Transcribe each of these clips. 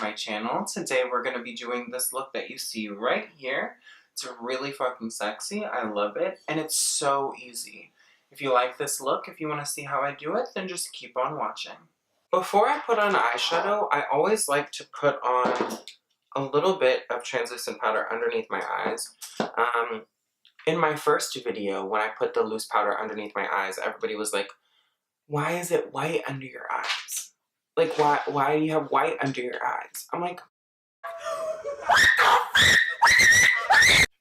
my channel. Today we're going to be doing this look that you see right here. It's really fucking sexy. I love it. And it's so easy. If you like this look, if you want to see how I do it, then just keep on watching. Before I put on eyeshadow, I always like to put on a little bit of translucent powder underneath my eyes. In my first video, when I put the loose powder underneath my eyes, everybody was like, why is it white under your eyes? Like, why do you have white under your eyes? I'm like,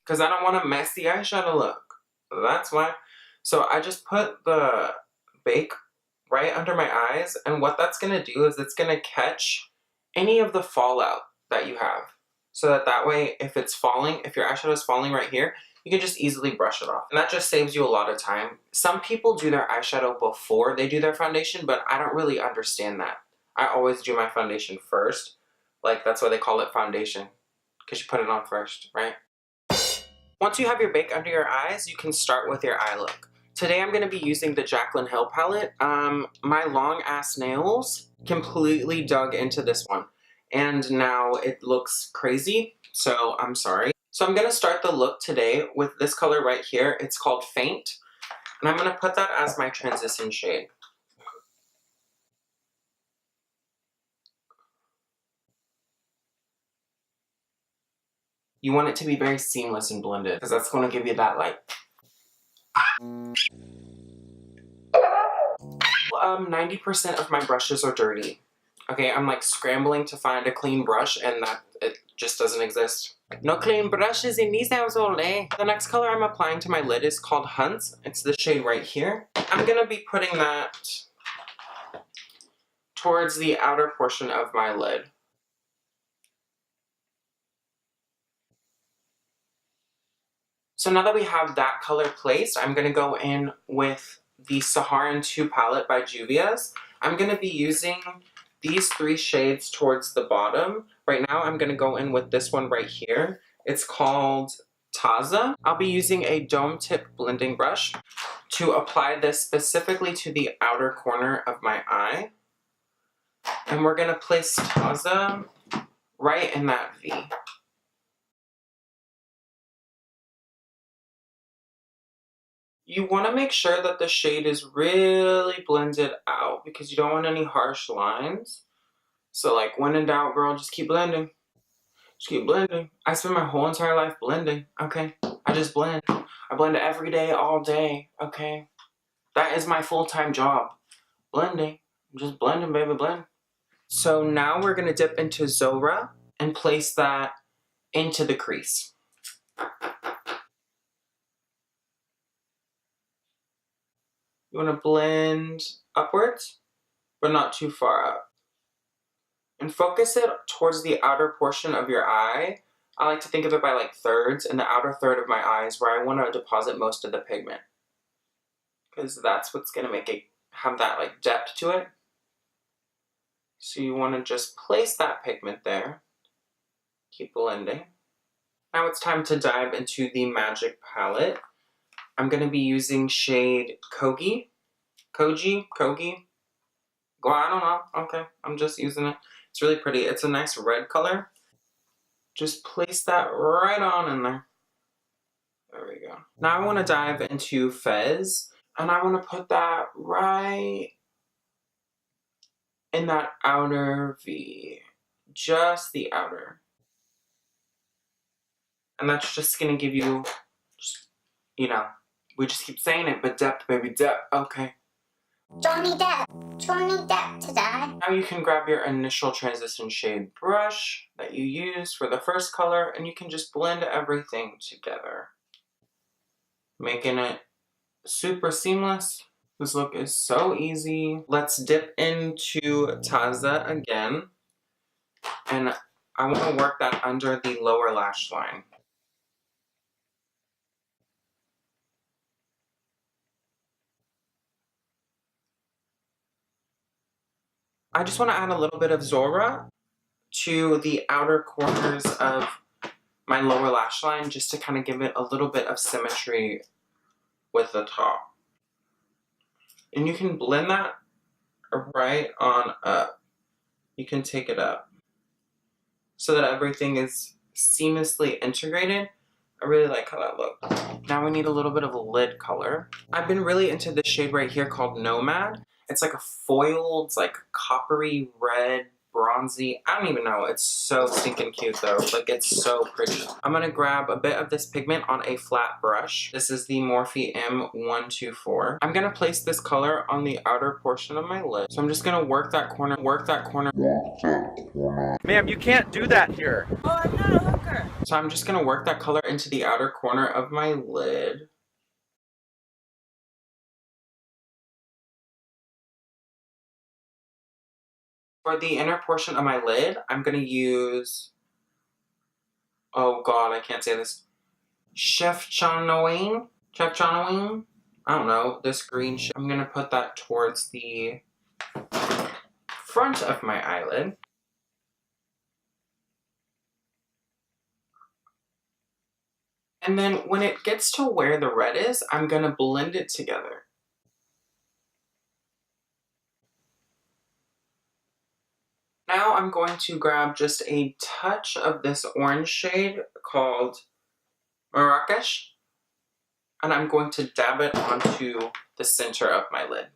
because I don't want a messy eyeshadow look. That's why. So I just put the bake right under my eyes, and what that's going to do is it's going to catch any of the fallout that you have. So that way, if it's falling, if your eyeshadow is falling right here, you can just easily brush it off. And that just saves you a lot of time. Some people do their eyeshadow before they do their foundation, but I don't really understand that. I always do my foundation first. Like, that's why they call it foundation, because you put it on first, right? Once you have your bake under your eyes, you can start with your eye look. Today I'm going to be using the Jaclyn Hill palette. My long ass nails completely dug into this one. And now it looks crazy, so I'm sorry. So I'm going to start the look today with this color right here. It's called Faint. And I'm going to put that as my transition shade. You want it to be very seamless and blended, because that's going to give you that, like... 90% of my brushes are dirty. Okay, I'm like scrambling to find a clean brush, and that it just doesn't exist. No clean brushes in these house all day. The next color I'm applying to my lid is called Hunt. It's the shade right here. I'm gonna be putting that towards the outer portion of my lid. So now that we have that color placed, I'm gonna go in with the Saharan 2 palette by Juvia's. I'm gonna be using these 3 shades towards the bottom. Right now I'm going to go in with this one right here. It's called Taza. I'll be using a dome tip blending brush to apply this specifically to the outer corner of my eye. And we're going to place Taza right in that V. You want to make sure that the shade is really blended out because you don't want any harsh lines. So like, when in doubt, girl, just keep blending. Just keep blending. I spend my whole entire life blending, okay? I just blend. I blend every day, all day, okay? That is my full-time job. Blending. I'm just blending, baby, blend. So now we're going to dip into Zora and place that into the crease. You want to blend upwards, but not too far up. And focus it towards the outer portion of your eye. I like to think of it by like thirds, and the outer third of my eye is where I want to deposit most of the pigment. Because that's what's going to make it have that like depth to it. So you want to just place that pigment there. Keep blending. Now it's time to dive into the Magic palette. I'm going to be using shade Kogi. Kogi? Well, I don't know. Okay, I'm just using it. It's really pretty. It's a nice red color. Just place that right on in there. There we go. Now I want to dive into Fez, and I want to put that right in that outer V. Just the outer. And that's just going to give you, you know, we just keep saying it, but depth, baby, depth. Okay. Johnny Depp today. Now you can grab your initial transition shade brush that you use for the first color, and you can just blend everything together, making it super seamless. This look is so easy. Let's dip into Taza again, and I want to work that under the lower lash line. I just want to add a little bit of Zora to the outer corners of my lower lash line just to kind of give it a little bit of symmetry with the top. And you can blend that right on up. You can take it up. so that everything is seamlessly integrated. I really like how that looks. Now we need a little bit of a lid color. I've been really into this shade right here called Nomad. It's like a foiled, like coppery red, bronzy. I don't even know. It's so stinking cute though. Like, it's so pretty. I'm gonna grab a bit of this pigment on a flat brush. This is the Morphe M124. I'm gonna place this color on the outer portion of my lid. So I'm just gonna work that corner. Ma'am, you can't do that here. Oh, I'm not a hooker. So I'm just gonna work that color into the outer corner of my lid. For the inner portion of my lid, I'm gonna use, oh god, I can't say this, Chef Chanowing? I don't know, this green shade. I'm gonna put that towards the front of my eyelid. And then when it gets to where the red is, I'm gonna blend it together. Now I'm going to grab just a touch of this orange shade called Marrakesh, and I'm going to dab it onto the center of my lid.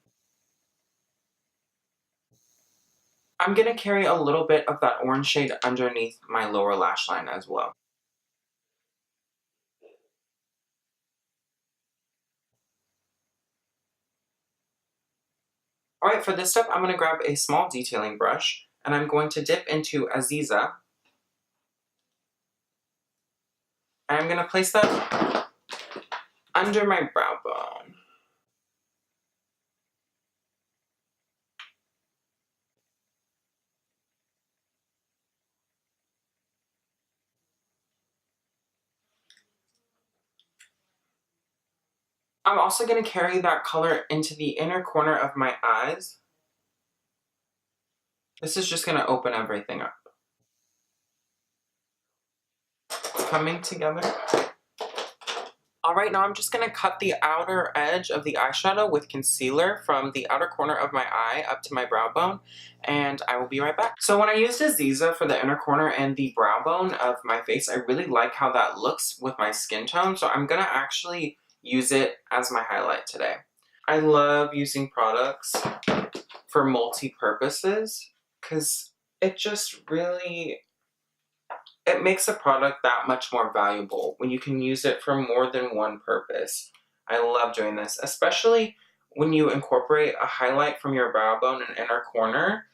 I'm going to carry a little bit of that orange shade underneath my lower lash line as well. Alright, for this step, I'm going to grab a small detailing brush, and I'm going to dip into Aziza. And I'm going to place that under my brow bone. I'm also going to carry that color into the inner corner of my eyes. This is just going to open everything up. It's coming together. Alright, now I'm just going to cut the outer edge of the eyeshadow with concealer from the outer corner of my eye up to my brow bone, and I will be right back. So when I used Aziza for the inner corner and the brow bone of my face, I really like how that looks with my skin tone, so I'm going to actually use it as my highlight today. I love using products for multi-purposes because it just really, it makes a product that much more valuable when you can use it for more than one purpose. I love doing this, especially when you incorporate a highlight from your brow bone and inner corner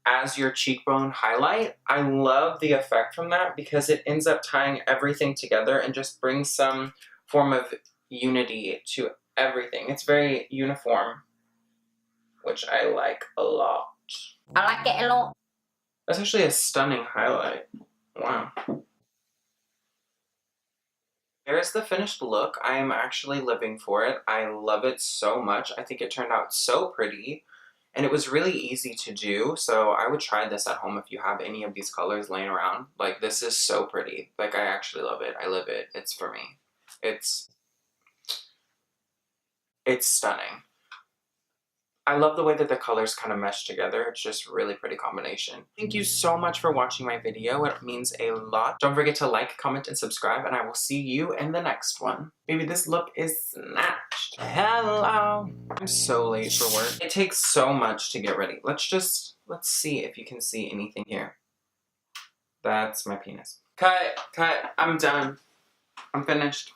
as your cheekbone highlight. I love the effect from that because it ends up tying everything together and just brings some form of unity to everything. It's very uniform, which I like a lot. I like it a lot. That's actually a stunning highlight. Wow. Here's the finished look. I am actually living for it. I love it so much. I think it turned out so pretty. And it was really easy to do, so I would try this at home if you have any of these colors laying around. Like, this is so pretty. Like, I actually love it. I live it. It's for me. It's stunning. I love the way that the colors kind of mesh together. It's just a really pretty combination. Thank you so much for watching my video. It means a lot. Don't forget to like, comment, and subscribe, and I will see you in the next one. Baby, this look is snatched. Hello. I'm so late for work. It takes so much to get ready. Let's see if you can see anything here. That's my penis. Cut. I'm done. I'm finished.